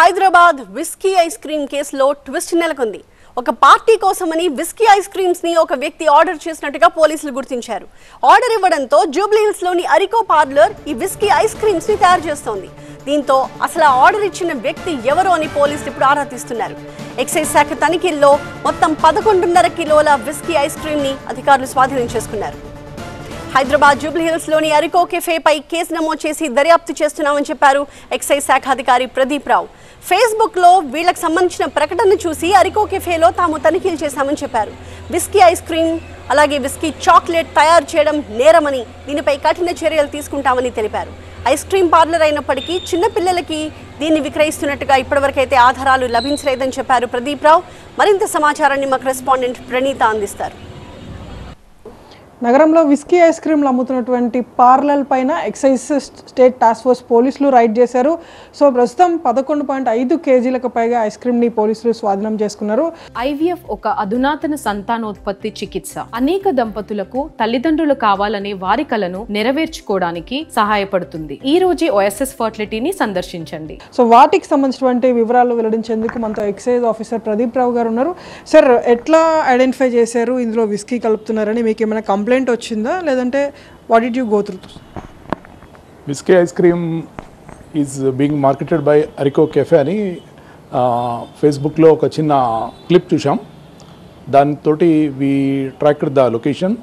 Hyderabad whisky ice cream కేసులో twist నెలకొంది. ఒక పార్టీ కోసమని విస్కీ ఐస్ క్రీమ్స్ ని ఒక వ్యక్తి ఆర్డర్ చేసినట్టుగా పోలీసులు గుర్తించారు. ఆర్డర్ ఇవ్వడంతో జూబ్లీ హిల్స్ లోని అరికో పార్లర్ ఈ విస్కీ ఐస్ క్రీమ్స్ ని తయారు చేస్తోంది. దీంతో అసలు ఆర్డర్ ఇచ్చిన వ్యక్తి ఎవరో అని పోలీసులు ఇప్పుడు ఆరా తీస్తున్నారు. ఎక్సైజ్ శాఖ తనిఖీల్లో మొత్తం 11.5 కిలోల విస్కీ ఐస్ క్రీమ్ ని అధికారులు స్వాధీనం చేసుకున్నారు. హైదరాబాద్ జూబ్లీ హిల్స్ లోని అరికో కెఫేపై కేసు నమోదు చేసి దర్యాప్తు చేస్తున్నామని చెప్పారు ఎక్సైజ్ శాఖ అధికారి ప్రదీప్ రావు. ఫేస్బుక్ లో వీళ్లకు సంబంధించిన ప్రకటన చూసి అరికో కెఫేలో తాము తనిఖీలు చేశామని చెప్పారు. విస్కీ ఐస్ క్రీమ్ అలాగే విస్కీ చాక్లెట్ తయారు చేయడం నేరమని, దీనిపై కఠిన చర్యలు తీసుకుంటామని తెలిపారు. ఐస్ క్రీమ్ పార్లర్ అయినప్పటికీ చిన్న పిల్లలకి దీన్ని విక్రయిస్తున్నట్టుగా ఇప్పటివరకైతే ఆధారాలు లభించలేదని చెప్పారు ప్రదీప్ రావు. మరింత సమాచారాన్ని మా కరెస్పాండెంట్ ప్రణీత అందిస్తారు. నగరంలో విస్కీ ఐస్ క్రీమ్లు అమ్ముతున్నటువంటి పార్లర్ పైన ఎక్సైజ్ స్టేట్ టాస్క్ ఫోర్స్ పోలీసులు రైడ్ చేశారు. సో ప్రస్తుతం 11.5 కేజీలకు పైగా ఐస్ క్రీమ్ ని పోలీసులు స్వాధీనం చేసుకున్నారు. ఐవీఎఫ్ ఒక అధునాతన సంతానోత్పత్తి చికిత్స. అనేక దంపతులకు తల్లిదండ్రులు కావాలనే వారి కలను నెరవేర్చుకోవడానికి సహాయపడుతుంది. ఈ రోజే ఓఎస్ఎస్ ఫర్టిలిటీని సందర్శించండి. సో వాటికి సంబంధించినటువంటి వివరాలు వెల్లడించేందుకు మనతో ఎక్సైజ్ ఆఫీసర్ ప్రదీప్ రావు గారు ఉన్నారు. సార్, ఎట్లా ఐడెంటిఫై చేశారు ఇందులో విస్కీ కలుపుతున్నారని? మీకు ఏమైనా కంప్లైంట్ వచ్చిందా, లేదంటే what did you go through? Whisky ice cream is being marketed by Arico cafe అని ఫేస్బుక్లో ఒక చిన్న క్లిప్ చూసాం. దాంతో we tracked the location.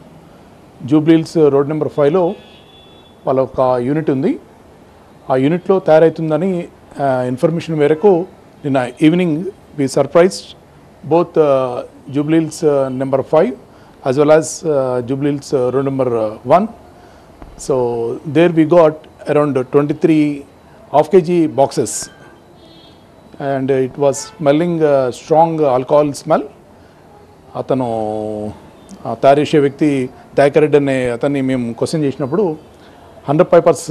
Jubilee Hills road number 5లో వాళ్ళ ఒక యూనిట్ ఉంది. ఆ యూనిట్లో తయారవుతుందని ఇన్ఫర్మేషన్ మేరకు నిన్న evening we surprised both Jubilee Hills number 5 as well as Jubilee Hills road number 1. So there we got around 23 half kg boxes and it was smelling strong alcohol smell. అతను తయారు చేసే వ్యక్తి దయాకరెడ్డి అనే అతన్ని మేము క్వశ్చన్ చేసినప్పుడు 100%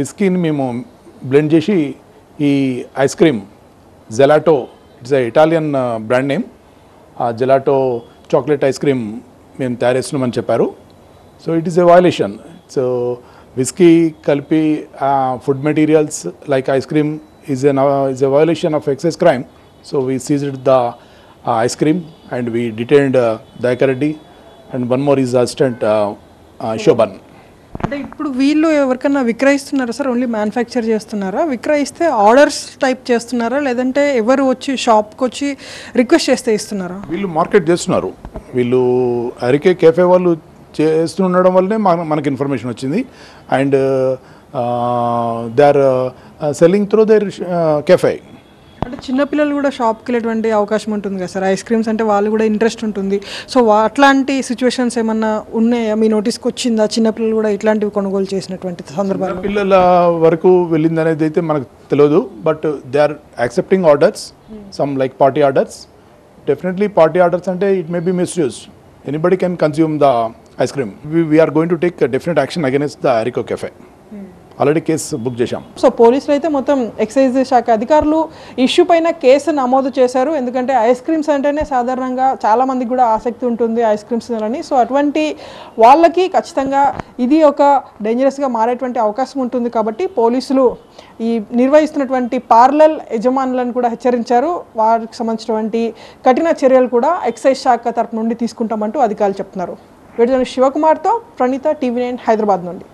విస్కీని మేము బ్లెండ్ చేసి ఈ ice cream gelato, it's Italian brand name, ఆ జెలాటో చాక్లెట్ ఐస్ క్రీమ్ మేము తయారు చేస్తున్నామని చెప్పారు. So it is a violation. So whisky కలిపి food materials like ice cream is a violation of excise crime. So we seized the ice cream and we detained Dayakar Reddy and one more is assistant Shobhan. అంటే ఇప్పుడు వీళ్ళు ఎవరికన్నా విక్రయిస్తున్నారా sir? Only manufacture చేస్తున్నారా? విక్రయిస్తే orders type చేస్తున్నారా, లేదంటే ఎవరు వచ్చి షాప్కి వచ్చి రిక్వెస్ట్ చేస్తే ఇస్తున్నారా? వీళ్ళు మార్కెట్ చేస్తున్నారు. వీళ్ళు అరికే కెఫే వాళ్ళు చేస్తుండడం వల్లనే మనకి ఇన్ఫర్మేషన్ వచ్చింది. And they are selling through their cafe. అంటే చిన్నపిల్లలు కూడా షాప్కి వెళ్ళేటువంటి అవకాశం ఉంటుంది కదా సార్? ఐస్ క్రీమ్స్ అంటే వాళ్ళు కూడా ఇంట్రెస్ట్ ఉంటుంది. సో అట్లాంటి సిచ్యువేషన్స్ ఏమన్నా ఉన్నాయా? మీ నోటీస్కి వచ్చిందా చిన్నపిల్లలు కూడా ఇట్లాంటివి కొనుగోలు చేసినటువంటి సందర్భాలు? పిల్లల వరకు వెళ్ళింది అనేది అయితే మనకు తెలియదు. But they are accepting orders, some like party orders. Definitely party orders అంటే it may be misuse. Anybody can consume the ice cream. We are going to take definite action against the Arico cafe. Already case book చేశాం. So పోలీసులు అయితే మొత్తం excise శాఖ అధికారులు issue పైన case నమోదు చేశారు. ఎందుకంటే ఐస్ క్రీమ్స్ అంటేనే సాధారణంగా చాలా మందికి కూడా ఆసక్తి ఉంటుంది ఐస్ క్రీమ్స్ అని. సో అటువంటి వాళ్ళకి ఖచ్చితంగా ఇది ఒక డేంజరస్గా మారేటువంటి అవకాశం ఉంటుంది. కాబట్టి పోలీసులు ఈ నిర్వహిస్తున్నటువంటి పార్లర్ యజమానులను కూడా హెచ్చరించారు. వారికి సంబంధించినటువంటి కఠిన చర్యలు కూడా ఎక్సైజ్ శాఖ తరపు నుండి తీసుకుంటామంటూ అధికారులు చెప్తున్నారు. వీడియో శివకుమార్తో ప్రణీత, TV9 హైదరాబాద్ నుండి.